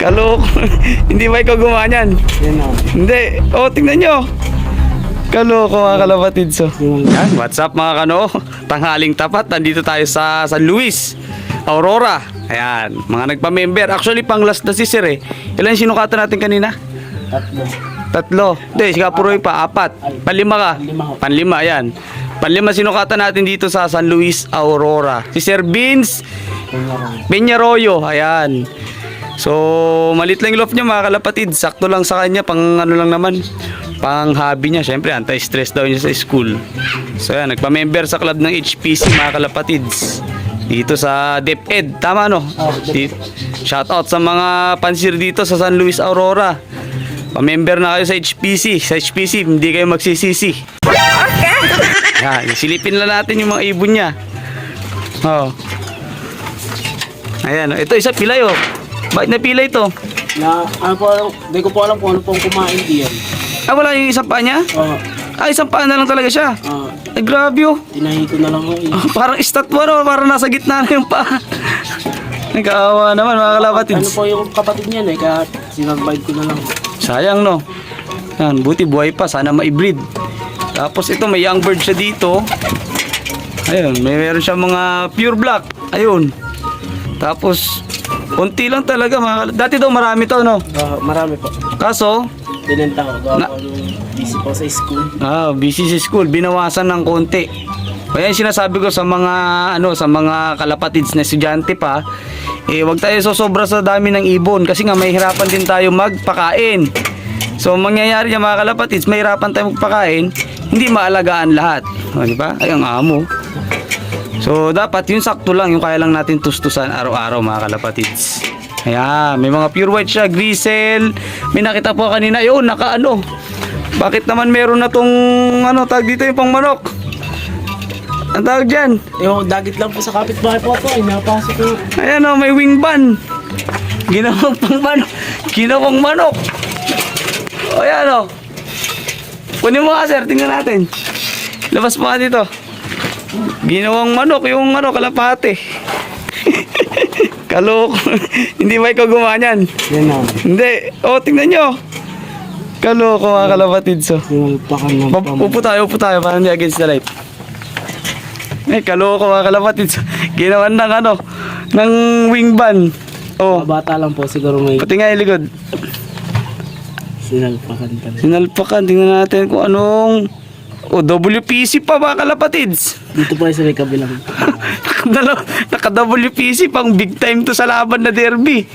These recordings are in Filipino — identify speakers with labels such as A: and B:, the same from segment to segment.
A: Kaloko. Hindi ba ikaw gumawa niyan?
B: Yan o.
A: Hindi. Oh, tingnan nyo. Kaloko mga kalapatids. So. Yan, what's up mga kano? Tanghaling tapat. Nandito tayo sa San Luis, Aurora. Ayan, mga nagpa-member. Actually, pang last na si Sir eh. Ilan sinukatan natin kanina? Tatlo. Hindi, si Kapuroy pa. 4. Panlima ka. Panlima, ayan. Panlima sinukatan natin dito sa San Luis, Aurora. Si Sir Vince Peñarroyo. Ayan. So, malit lang yung loft niya mga kalapatid. Sakto lang sa kanya. Pang ano lang naman. Pang hobby niya. Siyempre, anti-stress daw niya sa school. So, ayan. Nagpa-member sa club ng HPC mga kalapatids. Dito sa DepEd. Tama no? Shout out sa mga pansir dito sa San Luis, Aurora. Pa-member na kayo sa HPC. Sa HPC, hindi kayo magsisisi. Okay. Yan, silipin lang natin yung mga ibon niya. Oh. Ayan, ito isa pilay oh. Bakit napilay ito?
B: Na, ano po, hindi ko po alam kung ano pong kumain diyan.
A: Ah, wala yung isang paa niya?
B: Oo.
A: Isang paa na lang talaga siya. Ay, grabe oh.
B: Tinahi ko na lang ho eh.
A: Parang statwa no, parang nasa gitna na yung paa. Nagkaawa naman mga kalapatids.
B: Ano po yung kapatid niyan eh, kaya sinurvive ko na lang.
A: Sayang no. Yan, buti buhay pa, sana ma-breed. Tapos ito may young bird siya dito. Ayun, meron siya mga pure black. Ayun. Tapos konti lang talaga mga dati daw marami to no.
B: Marami po.
A: Kaso
B: Binenta ko, gawa ko nung busy po sa school.
A: busy sa school, binawasan ng konti. Kaya yung sinasabi ko sa mga sa mga kalapatids na estudyante pa, wag tayo sosobra sa dami ng ibon kasi nga mahihirapan din tayo magpakain. So mangyayari niya mga kalapatids, mahirapan tayo magpakain, hindi maalagaan lahat. O, di ba? Ay ang amo. So dapat yung sakto lang, yung kaya lang natin tustusan araw-araw mga kalapatids. Ayan, may mga pure white siya, grisel. May nakita po kanina, yun, naka-ano. Bakit naman meron na tong, tag dito yung pang manok? Ang tawag dyan?
B: Yung dagit lang po sa kapitbahay po ito, ay napasok ko.
A: Ayan o, may wing ban. Ginawang pang manok. Ginawang manok. O, ayan o. Kunin mo nga sir, tingnan natin. Labas mo nga dito. Ginawang manok, yung kalapate. Kaloko. Hindi ba ikaw gumawa niyan?
B: Yan o.
A: Hindi. O, tingnan nyo. Kaloko mga kalapatids. So.
B: Sinulpakan ng
A: Upo tayo para hindi against the light. Kaloko mga kalapatids. Ginawan ng ng wing ban. Oh,
B: bata lang po siguro may
A: pati nga yung likod.
B: sinalpakan talaga.
A: Sinalpakan. Tingnan natin kung anong WPC pa mga kalapatids.
B: Dito po sa may kabilang.
A: Naka-WPC pang big time to sa laban na derby.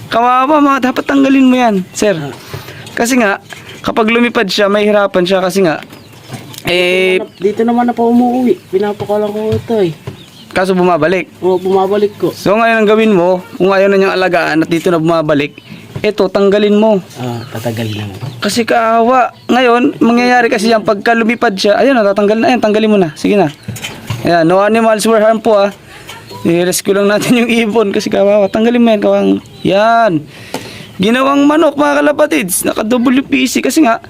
A: Kawawa mga, dapat tanggalin mo yan, sir. Kasi nga, kapag lumipad siya, may hirapan siya kasi nga,
B: Dito naman na po umuwi. Pinapakalan ko ito eh.
A: kaso bumabalik.
B: O, bumabalik ko.
A: So ngayon ang gawin mo, kung ayaw na niyang alagaan at dito na bumabalik, eto, tanggalin mo.
B: Tatagalin na.
A: Kasi kaawa. Ngayon, mangyayari kasi yan, pagka lumipad siya, ayun, natatanggal na yan, tanggalin mo na. Sige na. Ayan, no animals were harmed po ah. I-rescue lang natin yung ibon kasi kawawa. Tanggalin mo yan, kawang. Yan. Ginawang manok mga kalapatids. Naka-WPC kasi nga,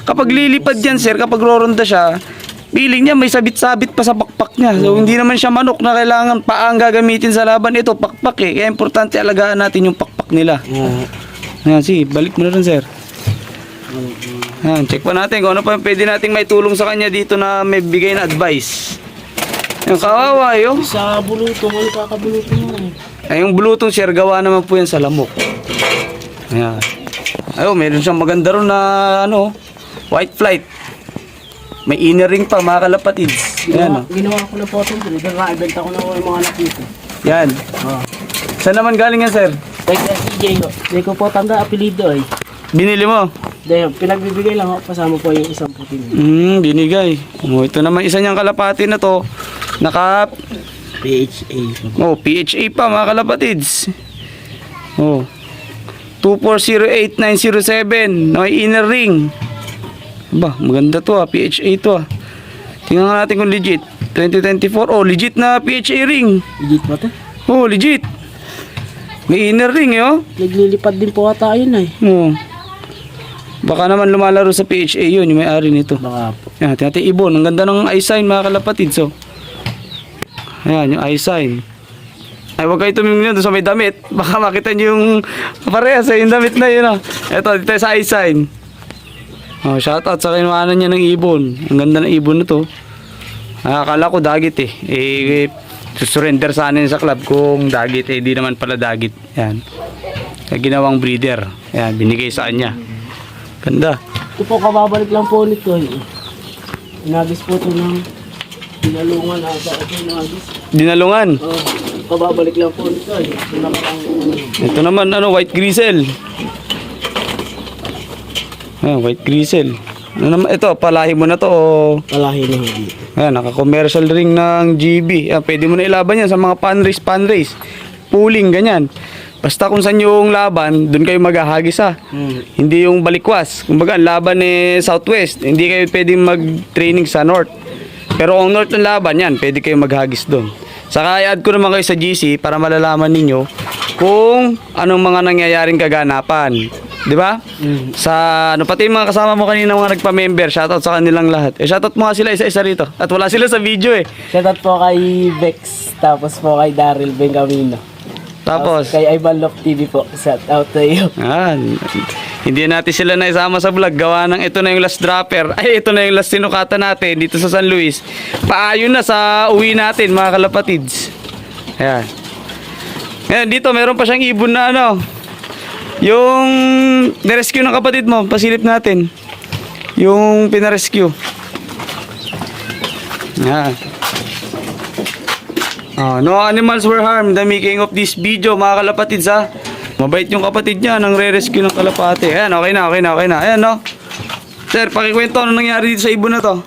A: kapag lilipad yan sir, kapag roronda siya, feeling niya may sabit-sabit pa sa pakpak niya. So hindi naman siya manok na kailangan paang gagamitin sa laban. Ito, pakpak eh. Kaya importante alagaan natin yung pakpak nila. Ayan, sige, balik mo na rin sir. Ayan, check pa natin kung ano pa yung pwede nating may tulong sa kanya dito na may bigay na advice. Yung kawawa yun.
B: Sa bulutong, ano kakabulutong mo eh.
A: Ay, yung bulutong sir, gawa naman po yan sa lamok. Ayan. Ayun, meron siyang maganda ron na white flight. May inner ring pa mga kalapatids. Ayan,
B: Ginawa ko na po ito. Ibenta ko na po yung mga anak dito.
A: Yan. Saan naman galing yan sir?
B: Kaya CJ ko. Hindi ko po tanda apelido eh.
A: Binili mo?
B: Dahil pinagbibigay lang ako. Kasama po yung isang puti niya.
A: Binigay. Ito naman isa niyang kalapati na to. Naka
B: PHA.
A: PHA pa mga kalapatids. 2408907. May inner ring. Ba, maganda to PHA to Tingnan nga natin kung legit. 2024. Legit na PHA ring.
B: Legit ba ito?
A: Legit. May inner ring
B: Naglilipad din po ata yun eh.
A: Baka naman lumalaro sa PHA yun, yung may-ari nito.
B: Baka po.
A: Yan, tingnan natin ibon. Ang ganda ng eye sign mga kalapatids. Ayan, yung eye sign. Ay, huwag kayo tumingin doon sa may damit. Baka makita nyo yung parehas yung damit na yun. Ito, dito tayo sa iSign. Oh, shoutout sa kinuhanan niya ng ibon. Ang ganda ng ibon na to. Akala ko dagit eh. Susurrender sana yun sa club kung dagit eh. Di naman pala dagit. Yan. Kaya ginawang breeder. Yan, binigay sa kanya. Ganda.
B: Ito po, kababalik lang po nito eh. Inagis po ito ng pinalungan ata. Ito inagis.
A: Dinalungan.
B: Kababalik lang po nito eh.
A: Ito naman, white grizzle. White grizzle. Ano naman, ito, palahi mo na to o...
B: Palahi na hindi.
A: Ayan, naka-commercial ring ng GB. Ayan, pwede mo na ilaban yan sa mga pan-race. Pooling, ganyan. Basta kung saan yung laban, dun kayo maghahagis ha. Hindi yung balikwas. Kumbaga, ang laban eh southwest. Hindi kayo pwedeng mag-training sa north. Pero kung north ng laban, yan, pwede kayo maghagis dun. Saka i-add ko naman kayo sa GC para malalaman ninyo kung anong mga nangyayaring kaganapan. Di ba? Sa pati yung mga kasama mo kanina mga nagpa-member, shoutout sa kanilang lahat. Shoutout mo nga sila isa-isa rito. At wala sila sa video eh.
B: Shoutout po kay Vex, tapos po kay Daryl Bengamino.
A: Tapos
B: Kay Ivan Love TV po, shoutout to you.
A: hindi natin sila naisama sa vlog. Gawa ng ito na yung last dropper. Ay, ito na yung last sinukatan natin dito sa San Luis. Paayon na sa uwi natin mga kalapatids. Ayan. Ngayon dito meron pa siyang ibon na yung nirescue ng kapatid mo, pasilip natin. Yung pinarescue. Yan. No animals were harmed in the making of this video, mga kalapatids ha. Mabait yung kapatid niya nang re-rescue ng kalapate. Ayan, okay na. Ayan, no. Sir, pakikwento ano nangyari dito sa ibon na to?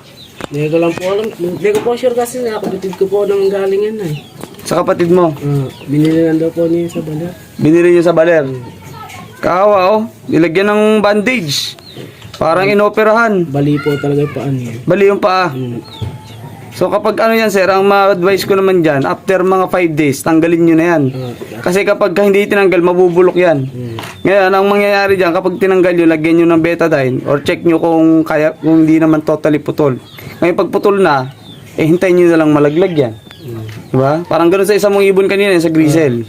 B: Hindi ko lang po alam. Hindi ko po sure kasi nakapatid ko po ng galingan na eh.
A: Sa kapatid mo?
B: Binili lang daw po niya sa baler.
A: Binili niya sa baler. Kawa nilagyan ng bandage. Parang inoperahan.
B: Bali po talaga yung paan niya.
A: Bali yung paa. So kapag yan sir, ang ma-advise ko naman dyan, after mga 5 days, tanggalin nyo na yan. Kasi kapag hindi tinanggal, mabubulok yan. Ngayon, ang mangyayari dyan, kapag tinanggal nyo, lagyan nyo ng betadine or check nyo kung hindi naman totally putol. Ngayon pag putol na, hintayin nyo na lang malaglag yan. Diba? Parang ganoon sa isang mong ibon kanina, sa grizzle.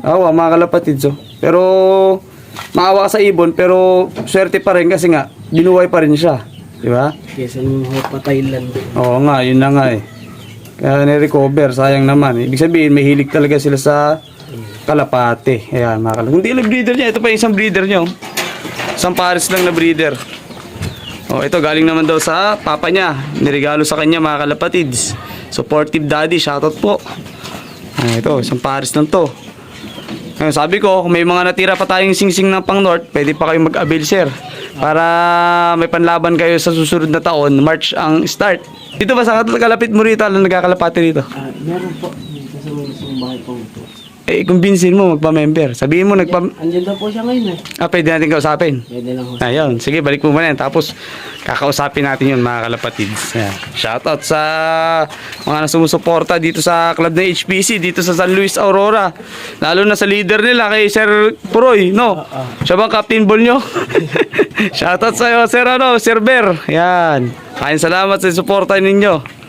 A: Mga kalapatids. Pero, maawa ka sa ibon, pero swerte pa rin kasi nga, binuhay pa rin siya. Diba?
B: Kesa nung patay lang.
A: Oo nga, yun na nga eh. Kaya ni-recover, sayang naman. Ibig sabihin, may hilig talaga sila sa kalapate. Ayan, mga kalapate. Kung di lang breeder niya, ito pa yung isang breeder niyo. Isang pares lang na breeder. Ito galing naman daw sa papa niya. Nirigalo sa kanya, mga kalapatids. Supportive daddy, shoutout po. Ito, isang pares lang to. Sabi ko, kung may mga natira pa tayong singsing ng pang north, pwede pa kayo mag-avail sir. Para may panlaban kayo sa susunod na taon, March ang start. Dito ba sa kalapit mo rito, alam nagkakalapati rito?
B: Meron po. Kasi sa bahay po ito.
A: Kumbinsin mo, magpa-member. Sabihin mo,
B: Andiyan daw po siya ngayon eh.
A: pwede natin kausapin.
B: Pwede lang po.
A: Ayun, sige, balik mo muna yan. Tapos, kakausapin natin yun, mga kalapatids. Ayan. Shoutout sa mga sumusuporta dito sa club ng HPC, dito sa San Luis, Aurora. Lalo na sa leader nila, kay Sir Puroy, no? Siya bang captain ball nyo? Shoutout sa'yo, Sir Ber. Yan. Kain salamat sa suporta ninyo.